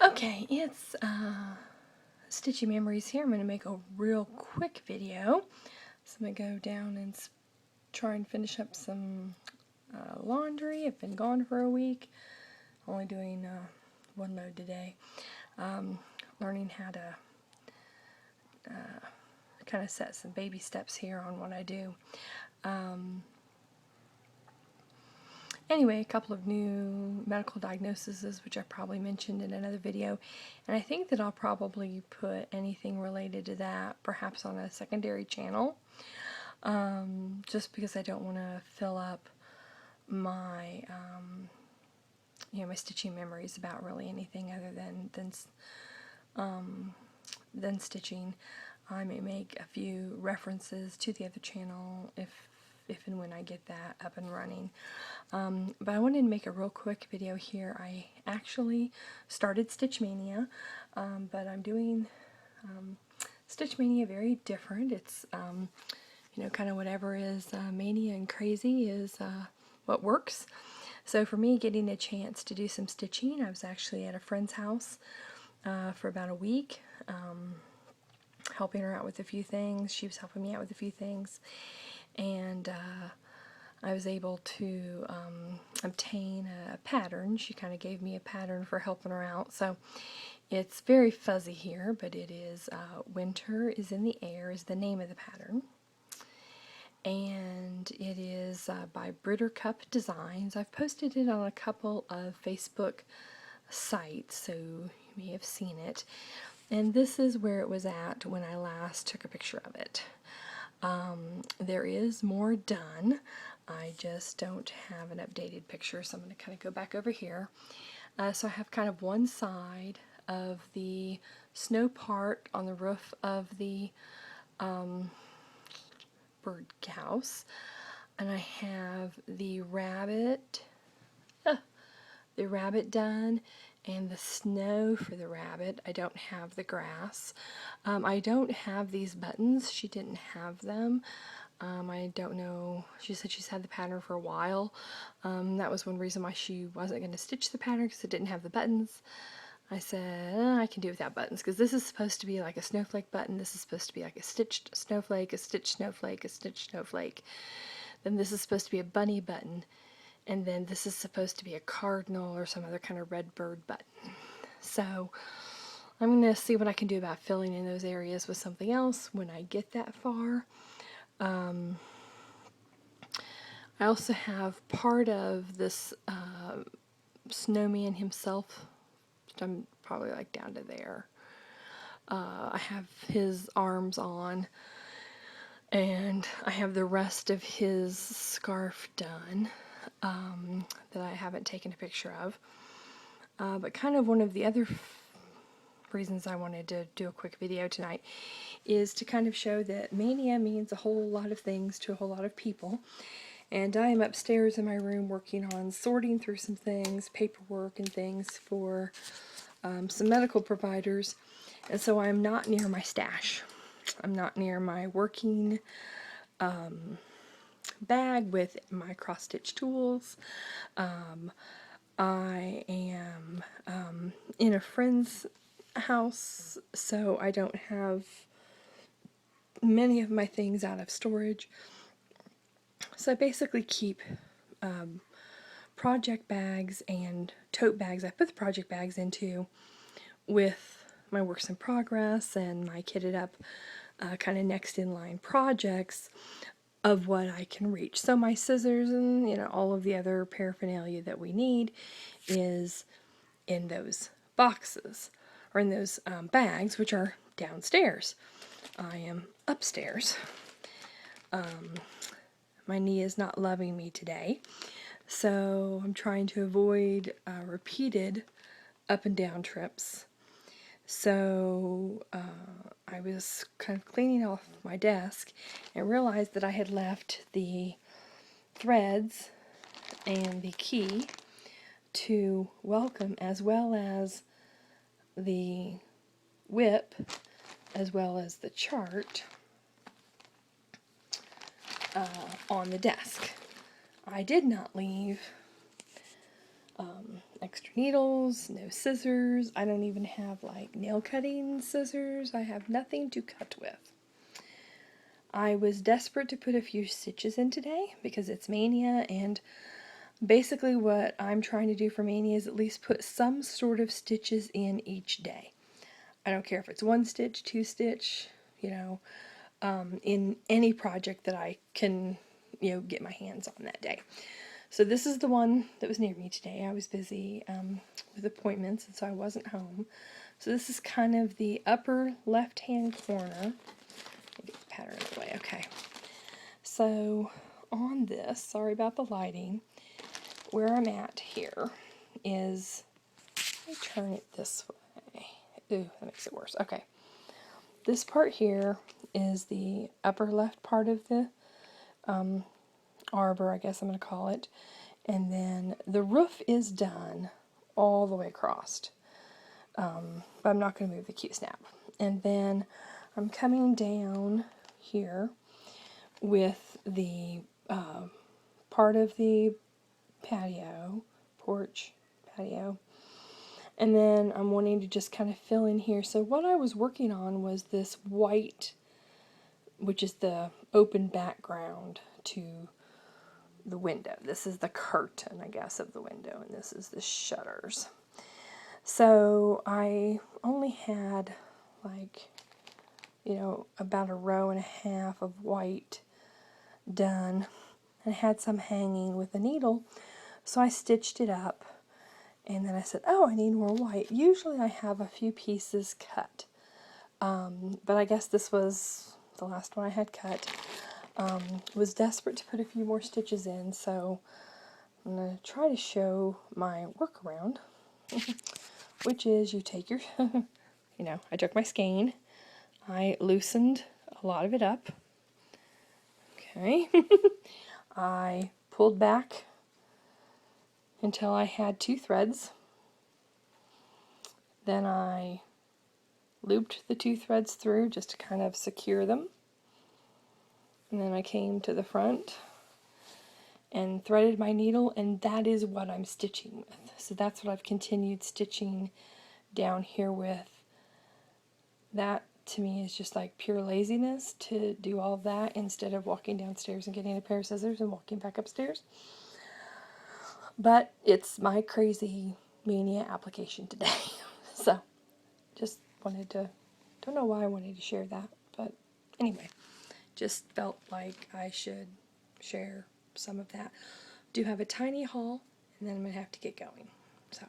Okay, it's Stitchy Memories here. I'm going to make a real quick video. So I'm going to go down and try and finish up some laundry. I've been gone for a week. Only doing one load today. Learning how to kind of set some baby steps here on what I do. Anyway, a couple of new medical diagnoses, which I probably mentioned in another video, and I think that I'll probably put anything related to that perhaps on a secondary channel, just because I don't want to fill up my my stitching memories about really anything other than stitching. I may make a few references to the other channel if and when I get that up and running. But I wanted to make a real quick video here. I actually started Stitch Maynia, but I'm doing Stitch Maynia very different. It's kind of whatever is mania and crazy is what works. So for me, getting a chance to do some stitching, I was actually at a friend's house for about a week, helping her out with a few things. She was helping me out with a few things, and I was able to obtain a pattern. She kind of gave me a pattern for helping her out. So it's very fuzzy here, but it is Winter is in the Air is the name of the pattern. And it is by Brittercup Designs. I've posted it on a couple of Facebook sites, so you may have seen it. And this is where it was at when I last took a picture of it. There is more done. I just don't have an updated picture, so I'm going to kind of go back over here. So I have kind of one side of the snow part on the roof of the bird house, and I have the rabbit done, and the snow for the rabbit. I don't have the grass. I don't have these buttons. She didn't have them. I don't know. She said she's had the pattern for a while. That was one reason why she wasn't going to stitch the pattern, because it didn't have the buttons. I said, I can do without buttons, because this is supposed to be like a snowflake button. This is supposed to be like a stitched snowflake, a stitched snowflake, a stitched snowflake. Then this is supposed to be a bunny button. And then this is supposed to be a cardinal or some other kind of red bird button. So I'm going to see what I can do about filling in those areas with something else when I get that far. I also have part of this snowman himself. I'm probably like down to there. I have his arms on, and I have the rest of his scarf done that I haven't taken a picture of. But kind of one of the other reasons I wanted to do a quick video tonight is to kind of show that mania means a whole lot of things to a whole lot of people. And I am upstairs in my room working on sorting through some things, paperwork and things for some medical providers. And so I'm not near my stash. I'm not near my working bag with my cross-stitch tools. I am in a friend's house, so I don't have many of my things out of storage. So I basically keep project bags and tote bags I put the project bags into with my works in progress and my kitted up kind of next in line projects of what I can reach. So my scissors and all of the other paraphernalia that we need is in those boxes, or in those bags, which are downstairs. I am upstairs. My knee is not loving me today, so I'm trying to avoid repeated up and down trips. So I was kind of cleaning off my desk and realized that I had left the threads and the key to Welcome, as well as the WIP, as well as the chart on the desk. I did not leave extra needles, no scissors. I don't even have like nail cutting scissors. I have nothing to cut with. I was desperate to put a few stitches in today because it's Mania, and basically what I'm trying to do for Mania is at least put some sort of stitches in each day. I don't care if it's 1 stitch, 2 stitch, you know, in any project that I can, you know, get my hands on that day. So this is the one that was near me today. I was busy with appointments, and so I wasn't home. So this is kind of the upper left-hand corner. Let me get the pattern out of the way. Okay. So on this, sorry about the lighting, where I'm at here is, let me turn it this way. Ooh, that makes it worse. Okay. This part here is the upper left part of the arbor, I guess I'm going to call it. And then the roof is done all the way across. But I'm not going to move the Q-snap. And then I'm coming down here with the part of the patio, porch, patio. And then I'm wanting to just kind of fill in here. So what I was working on was this white, which is the open background to the window. This is the curtain, I guess, of the window, and this is the shutters. So I only had like, you know, about a row and a half of white done. I had some hanging with a needle, so I stitched it up, and then I said, oh, I need more white. Usually I have a few pieces cut, but I guess this was the last one I had cut. Was desperate to put a few more stitches in, so I'm going to try to show my workaround, which is you take your, you know, I took my skein, I loosened a lot of it up, okay, I pulled back until I had 2 threads, then I looped the 2 threads through just to kind of secure them, and then I came to the front and threaded my needle, and that is what I'm stitching with. So that's what I've continued stitching down here with. That to me is just like pure laziness to do all of that instead of walking downstairs and getting a pair of scissors and walking back upstairs. But it's my crazy mania application today. So just wanted to, don't know why I wanted to share that, but anyway, just felt like I should share some of that. Do have a tiny haul, and then I'm going to have to get going. So